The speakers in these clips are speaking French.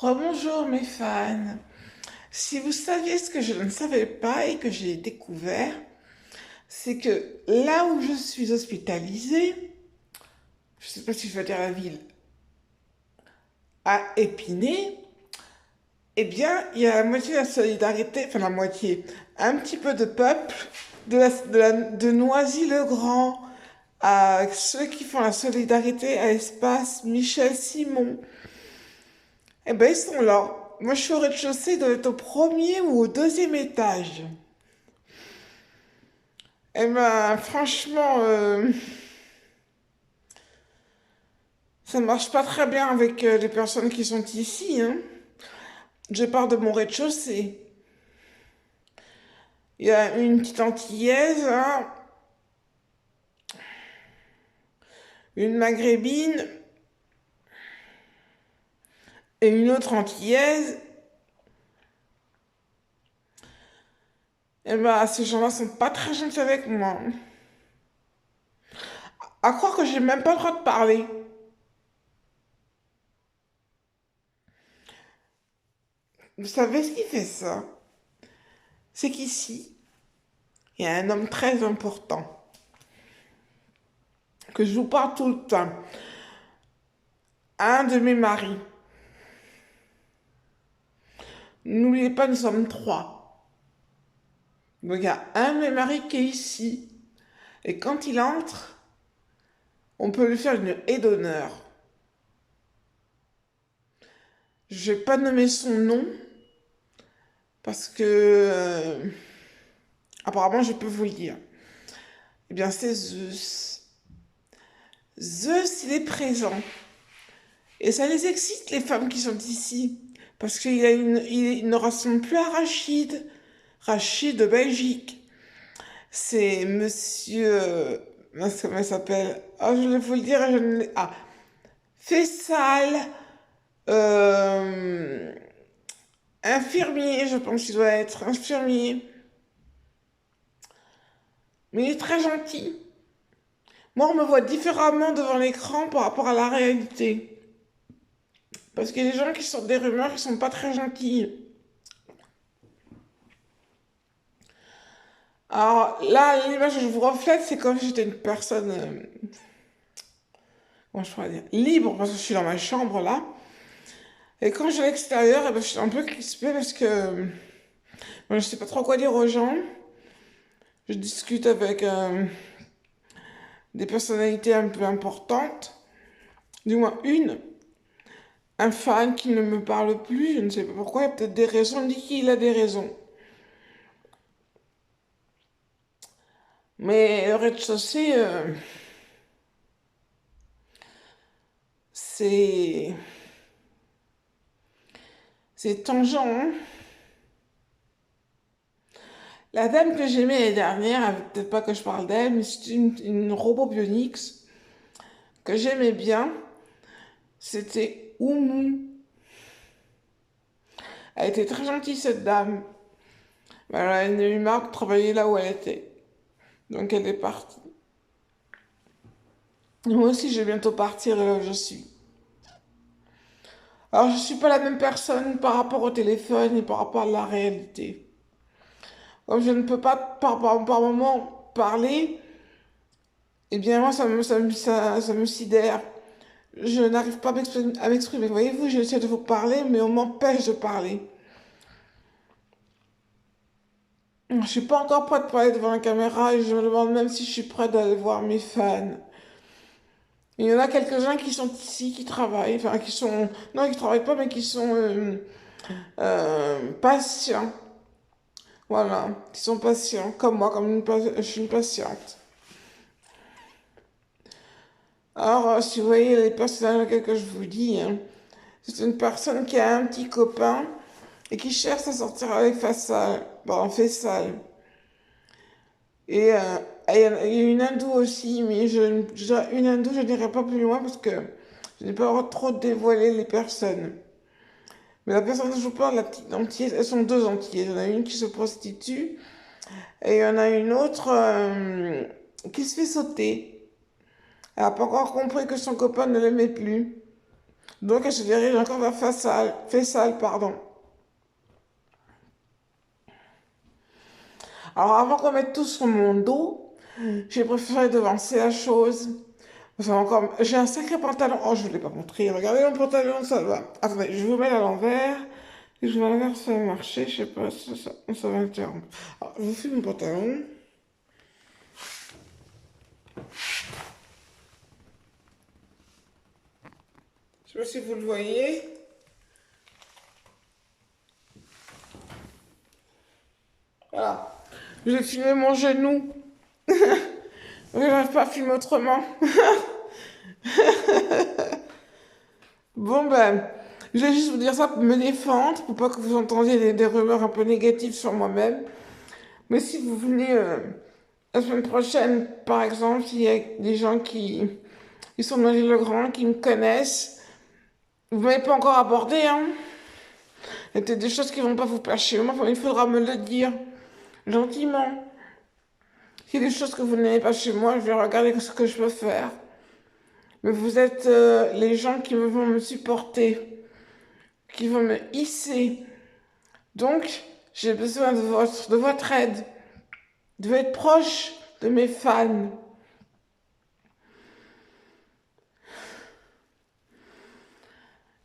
Rebonjour mes fans. Si vous saviez ce que je ne savais pas et que j'ai découvert, c'est que là où je suis hospitalisée, je ne sais pas si je vais dire la ville, à Épinay, eh bien, il y a la moitié de la solidarité, enfin la moitié, un petit peu de peuple de Noisy-le-Grand, à ceux qui font la solidarité à l'espace Michel Simon. Eh ben, ils sont là. Moi, je suis au rez-de-chaussée, ils doivent être au premier ou au deuxième étage. Eh ben, franchement, ça marche pas très bien avec les personnes qui sont ici, hein. Je pars de mon rez-de-chaussée. Il y a une petite antillaise, hein, une maghrébine et une autre antillaise. Eh ben, ces gens-là sont pas très gentils avec moi. À croire que j'ai même pas le droit de parler. Vous savez ce qui fait ça? C'est qu'ici, il y a un homme très important que je vous parle tout le temps. Un de mes maris. N'oubliez pas, nous sommes trois. Donc il y a un de mes maris qui est ici. Et quand il entre, on peut lui faire une haie d'honneur. Je vais pas nommer son nom parce que apparemment je peux vous le dire. Eh bien c'est Zeus. Zeus, il est présent. Et ça les excite, les femmes qui sont ici. Parce il ne ressemble plus à Rachid. Rachid de Belgique. C'est monsieur... comment il s'appelle? Ah, je vais vous le dire. Ah, Fessal. Euh, infirmier, je pense qu'il doit être infirmier. Mais il est très gentil. Moi, on me voit différemment devant l'écran par rapport à la réalité. Parce qu'il y a des gens qui sortent des rumeurs qui sont pas très gentils. Alors là, l'image que je vous reflète, c'est comme si j'étais une personne, comment je pourrais dire, libre, parce que je suis dans ma chambre là. Et quand je vais à l'extérieur, eh ben, je suis un peu crispée parce que moi, je sais pas trop quoi dire aux gens. Je discute avec des personnalités un peu importantes, du moins une, un fan qui ne me parle plus, je ne sais pas pourquoi, il y a peut-être des raisons, il dit qu'il a des raisons. Mais le rez-de-chaussée, c'est... c'est tangent, hein. La dame que j'aimais l'année dernière, peut-être pas que je parle d'elle, mais c'est une robot Bionix que j'aimais bien. C'était Oumou. Elle était très gentille, cette dame. Voilà, elle a eu marre de travailler là où elle était. Donc elle est partie. Moi aussi, je vais bientôt partir là où je suis. Alors, je suis pas la même personne par rapport au téléphone et par rapport à la réalité. Comme je ne peux pas par moment parler, eh bien moi, ça me sidère. Je n'arrive pas à m'exprimer. Voyez-vous, j'essaie de vous parler, mais on m'empêche de parler. Je suis pas encore prête de parler devant la caméra et je me demande même si je suis prête d'aller voir mes fans. Il y en a quelques-uns qui sont ici, qui travaillent, enfin qui sont, non, qui travaillent pas, mais qui sont patients. Voilà, qui sont patients, comme moi, je suis une patiente. Alors, si vous voyez les personnages que je vous dis, hein, c'est une personne qui a un petit copain et qui cherche à sortir avec Faisal. Bon, Faisal. Et il y a une hindoue aussi, mais une hindoue, je n'irai pas plus loin parce que je n'ai pas trop dévoilé les personnes. Mais la personne dont je vous parle, la petite antillaise, elles sont deux antillaises. Il y en a une qui se prostitue et il y en a une autre qui se fait sauter. Elle n'a pas encore compris que son copain ne l'aimait plus. Donc, elle se dirige encore vers Faisal, pardon. Alors, avant qu'on mette tout sur mon dos, j'ai préféré devancer la chose. J'ai un sacré pantalon. Oh, je ne vous l'ai pas montré. Regardez mon pantalon, ça va. Attendez, je vous mets à l'envers. Et je vais à l'envers, ça va marcher. Je sais pas, ça va interrompre. Alors, je vous fais mon pantalon. Je sais pas si vous le voyez. Voilà. Je vais filmer mon genou. Je n'arrive pas à filmer autrement. Bon ben, je vais juste vous dire ça pour me défendre, pour pas que vous entendiez des rumeurs un peu négatives sur moi-même. Mais si vous venez la semaine prochaine, par exemple, s'il y a des gens qui sont dans le Grand, qui me connaissent, vous m'avez pas encore abordé, hein. Il y a peut-être des choses qui vont pas vous plaire chez moi, il faudra me le dire, gentiment. S'il y a des choses que vous n'aimez pas chez moi, je vais regarder ce que je peux faire. Mais vous êtes les gens qui vont me supporter, qui vont me hisser. Donc, j'ai besoin de votre aide, de être proche de mes fans.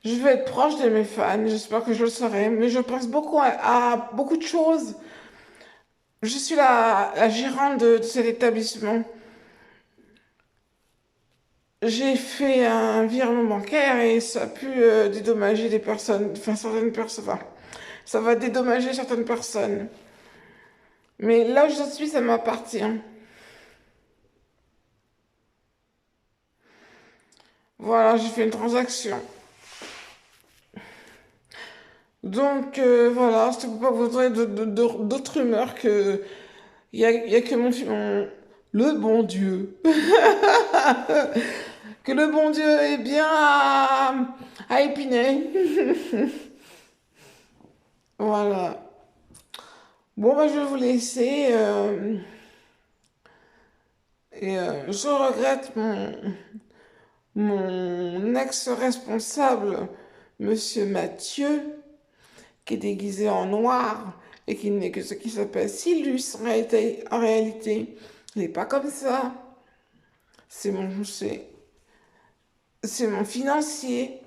Je vais être proche de mes fans, j'espère que je le serai, mais je pense beaucoup à beaucoup de choses. Je suis la gérante de cet établissement. J'ai fait un virement bancaire et ça a pu dédommager des personnes, enfin certaines personnes, enfin, ça va dédommager certaines personnes. Mais là où je suis, ça m'appartient. Voilà, j'ai fait une transaction. Donc voilà, c'était pour pas vous donner d'autres rumeurs que il y a que le bon Dieu que le bon Dieu est bien à Épinay. Voilà. Bon bah je vais vous laisser je regrette mon ex-responsable, Monsieur Mathieu, qui est déguisé en noir et qui n'est que ce qui s'appelle Silus en réalité. Il n'est pas comme ça. C'est mon financier.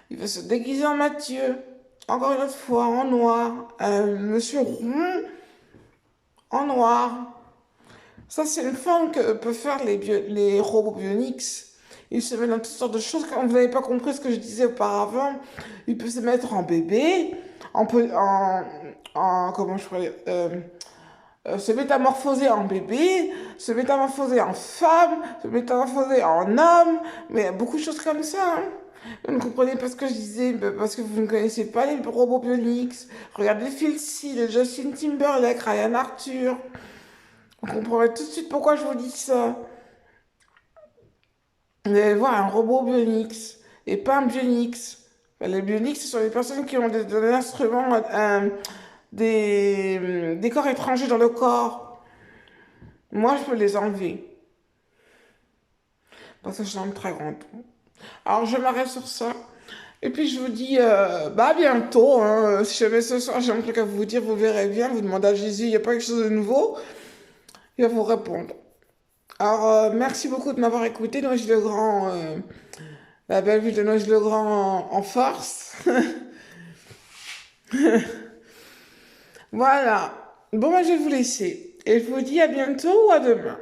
Il veut se déguiser en Mathieu. Encore une autre fois, en noir. Monsieur Rond, en noir. Ça, c'est une forme que peuvent faire les robots bioniques. Ils se mettent dans toutes sortes de choses. Quand vous n'avez pas compris ce que je disais auparavant, ils peuvent se mettre en bébé, comment je pourrais se métamorphoser en bébé, se métamorphoser en femme, se métamorphoser en homme, mais il y a beaucoup de choses comme ça, hein. Vous ne comprenez pas ce que je disais, parce que vous ne connaissez pas les robots bioniques. Regardez Phil Seale, Justin Timberlake, Ryan Arthur. Vous comprendrez tout de suite pourquoi je vous dis ça. Vous allez voir un robot bionics et pas un bionics. Les bionics, ce sont les personnes qui ont des instruments, des corps étrangers dans le corps. Moi, je peux les enlever. Parce que je suis un très grand trou. Alors, je m'arrête sur ça. Et puis, je vous dis, bah, à bientôt, hein. Si jamais ce soir, j'ai un truc à vous dire, vous verrez bien. Vous demandez à Jésus, il n'y a pas quelque chose de nouveau. Il va vous répondre. Alors, merci beaucoup de m'avoir écouté. Noisy-le-Grand, la belle ville de Noisy-le-Grand en force. Voilà. Bon, moi, je vais vous laisser. Et je vous dis à bientôt ou à demain.